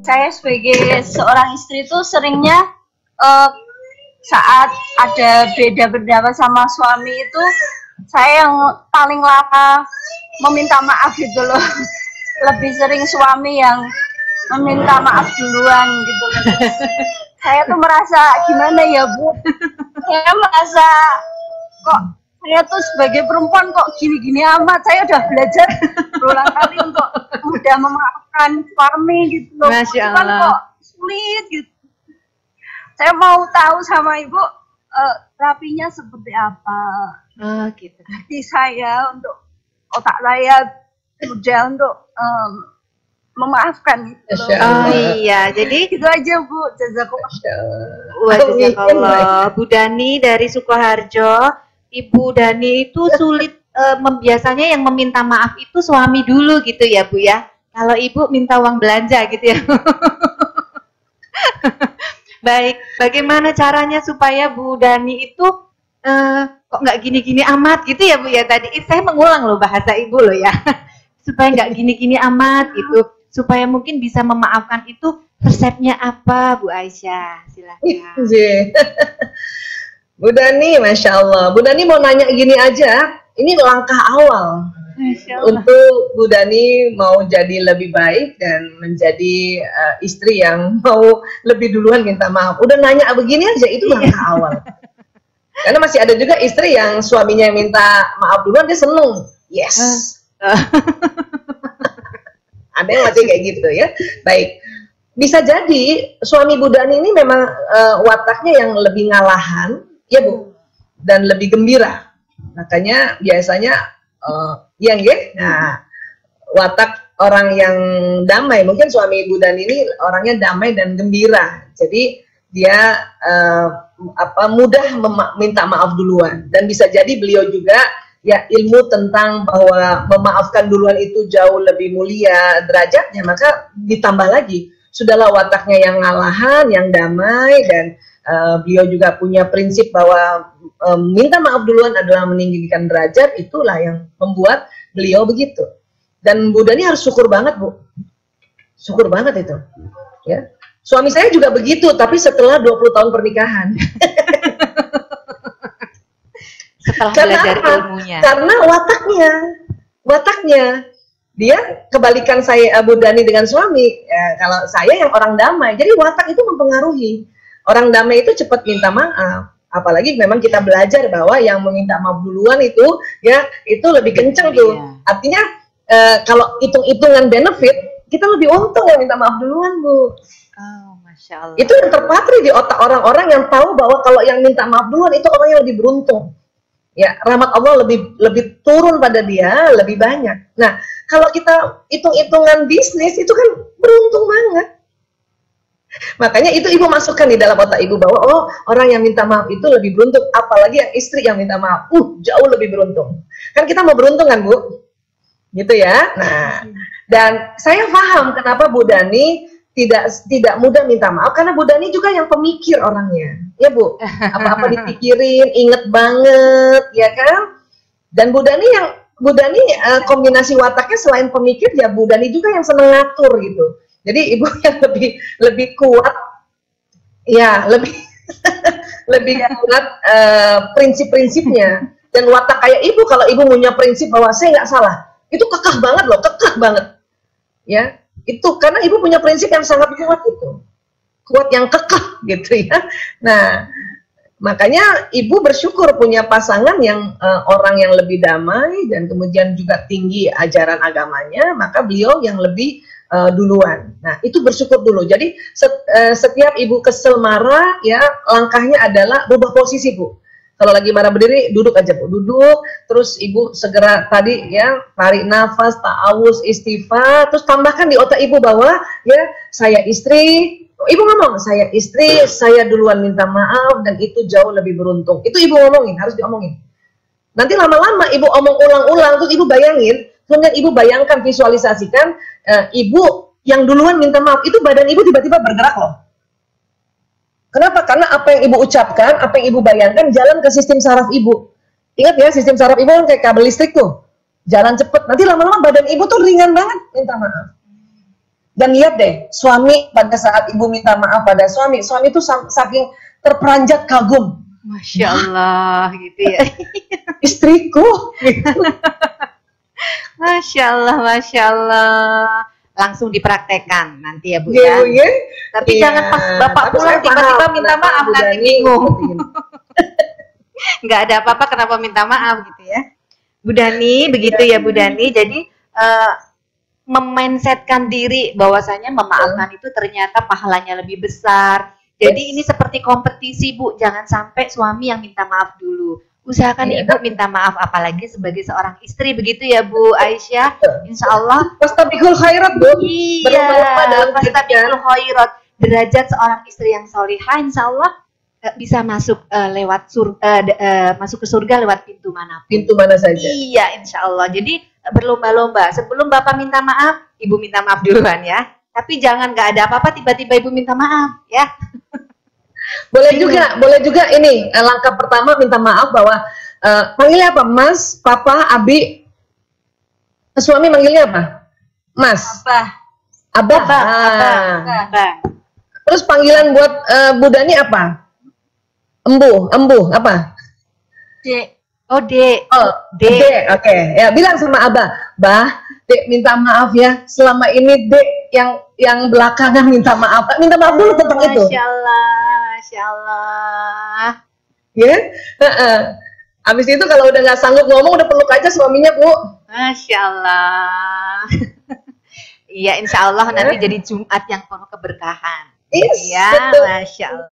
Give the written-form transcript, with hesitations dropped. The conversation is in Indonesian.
Saya sebagai seorang istri itu seringnya saat ada beda pendapat sama suami itu saya yang paling lama meminta maaf gitu loh. Lebih sering suami yang meminta maaf duluan gitu loh. Saya tuh merasa gimana ya Bu, saya merasa kok saya tuh sebagai perempuan kok gini-gini amat. Saya udah belajar berulang kali untuk mudah memaafkan suami gitu loh. Masya Allah. Kan kok sulit gitu. Saya mau tahu sama Ibu terapinya seperti apa. Oh gitu. Hati saya untuk otak saya mudah untuk memaafkan gitu loh. Oh iya, jadi Itu aja Bu, jazakumullah. wah, jazakallah. Bu Dani dari Sukoharjo, Ibu Dani itu sulit biasanya yang meminta maaf itu suami dulu gitu ya Bu ya. Kalau Ibu minta uang belanja gitu ya. Baik, bagaimana caranya supaya Bu Dani itu kok nggak gini-gini amat gitu ya Bu ya. Tadi saya mengulang loh bahasa Ibu loh ya. Supaya nggak gini-gini amat gitu. Supaya mungkin bisa memaafkan itu resepnya apa Bu Aisyah? Silakan. Bu Dani, Masya Allah. Bu Dani mau nanya gini aja, ini langkah awal untuk Bu Dani mau jadi lebih baik dan menjadi istri yang mau lebih duluan minta maaf. Udah nanya begini aja, itu langkah awal. Karena masih ada juga istri yang suaminya minta maaf duluan, dia seneng. Yes. Ada yang masih kayak gitu ya. Baik. Bisa jadi suami Bu Dani ini memang wataknya yang lebih ngalahan, ya Bu, dan lebih gembira. Makanya biasanya nah, watak orang yang damai, mungkin suami Bu Dani ini orangnya damai dan gembira. Jadi dia mudah minta maaf duluan, dan bisa jadi beliau juga ya ilmu tentang bahwa memaafkan duluan itu jauh lebih mulia derajatnya, maka ditambah lagi sudahlah wataknya yang ngalahan, yang damai, dan beliau juga punya prinsip bahwa minta maaf duluan adalah meninggikan derajat. Itulah yang membuat beliau begitu. Dan Bu Dani harus syukur banget Bu, syukur banget itu ya. Suami saya juga begitu, tapi setelah 20 tahun pernikahan. Setelah Karena belajar apa? ilmunya. Karena wataknya dia kebalikan saya, Bu Dani dengan suami. Ya, kalau saya yang orang damai, jadi watak itu mempengaruhi. Orang damai itu cepat minta maaf. Apalagi memang kita belajar bahwa yang meminta maaf duluan itu ya itu lebih kenceng tuh. Artinya kalau hitung-hitungan benefit, kita lebih untung yang minta maaf duluan Bu. Oh, Masya Allah. Itu yang terpatri di otak orang-orang yang tahu bahwa kalau yang minta maaf duluan itu orang yang lebih beruntung. Ya, rahmat Allah lebih turun pada dia lebih banyak. Nah, kalau kita hitung-hitungan bisnis itu kan beruntung banget. Makanya itu Ibu masukkan di dalam otak Ibu bahwa oh, orang yang minta maaf itu lebih beruntung, apalagi yang istri yang minta maaf, jauh lebih beruntung. Kan kita mau beruntung kan Bu? Gitu ya. Nah, dan saya paham kenapa Bu Dani tidak mudah minta maaf, karena Bu Dani juga yang pemikir orangnya, ya Bu, apa-apa dipikirin, inget banget, ya kan? Dan Bu Dani kombinasi wataknya selain pemikir, ya Bu Dani juga yang seneng ngatur gitu. Jadi Ibu yang lebih kuat, ya lebih kuat prinsip-prinsipnya. Dan watak kayak Ibu, kalau Ibu punya prinsip bahwa saya nggak salah, itu kekeh banget loh, kekeh banget, ya. Itu karena Ibu punya prinsip yang sangat kuat itu, kuat yang kekeh gitu ya. Nah, makanya Ibu bersyukur punya pasangan yang orang yang lebih damai dan kemudian juga tinggi ajaran agamanya, maka beliau yang lebih duluan. Nah, itu bersyukur dulu. Jadi setiap Ibu kesel marah ya, langkahnya adalah rubah posisi Bu. Kalau lagi marah berdiri, duduk aja Bu, duduk, terus Ibu segera tadi ya, tarik nafas, ta'awuz, istighfar, terus tambahkan di otak Ibu bahwa ya, saya istri, Ibu ngomong, saya istri, saya duluan minta maaf, dan itu jauh lebih beruntung. Itu Ibu ngomongin, harus diomongin. Nanti lama-lama Ibu omong ulang-ulang, terus Ibu bayangin, kemudian Ibu bayangkan, visualisasikan, Ibu yang duluan minta maaf, itu badan Ibu tiba-tiba bergerak loh. Kenapa? Karena apa yang Ibu ucapkan, apa yang Ibu bayangkan jalan ke sistem saraf Ibu. Ingat ya, sistem saraf Ibu kan kayak kabel listrik tuh. Jalan cepet. Nanti lama-lama badan Ibu tuh ringan banget minta maaf. Dan lihat deh, suami pada saat ibu minta maaf pada suami itu saking terperanjat kagum. Masya Allah, gitu ya. Istriku. Masya Allah, Masya Allah. Langsung dipraktekkan nanti ya Bu Iya, ya. ya. Tapi Iya. jangan pas Bapak Tapi pulang saya tiba-tiba paham minta kenapa maaf, Bu nanti Dani bingung. seperti ini. Nggak ada apa-apa kenapa minta maaf gitu ya. Bu Dani, begitu ya Bu Dani. Jadi memindsetkan diri bahwasanya memaafkan itu ternyata pahalanya lebih besar. Jadi ini seperti kompetisi Bu, jangan sampai suami yang minta maaf dulu. Usahakan Iya. ibu minta maaf, apalagi sebagai seorang istri, begitu ya Bu Aisyah. Insya Allah. Fastabiqul khairat, Bu. Iya, Berlomba-lomba dalam fastabiqul khairat. Derajat seorang istri yang solihah, insya Allah bisa masuk lewat masuk ke surga lewat pintu manapun. Pintu mana saja. Iya, insya Allah. Jadi berlomba-lomba. Sebelum Bapak minta maaf, Ibu minta maaf duluan ya. Tapi jangan nggak ada apa-apa tiba-tiba Ibu minta maaf ya. Boleh juga ini langkah pertama minta maaf bahwa panggilnya apa? Mas, Papa, Abi. Suami manggilnya apa? Mas. Abah. Abah. Terus panggilan buat Bu Dani apa? Embu, apa? Dek. Oh, Dek. Oh, Dek. Oke. Ya, bilang sama Abah, Bah, Dek minta maaf ya. Selama ini Dek yang belakangan minta maaf. Minta maaf dulu tentang itu. Masya Allah, Masya Allah. Ya. Habis itu kalau udah nggak sanggup ngomong, udah peluk aja suaminya, Bu. Masya Allah. Iya, insya Allah nanti jadi Jumat yang penuh keberkahan. Yes, Iya, betul. Masya Allah.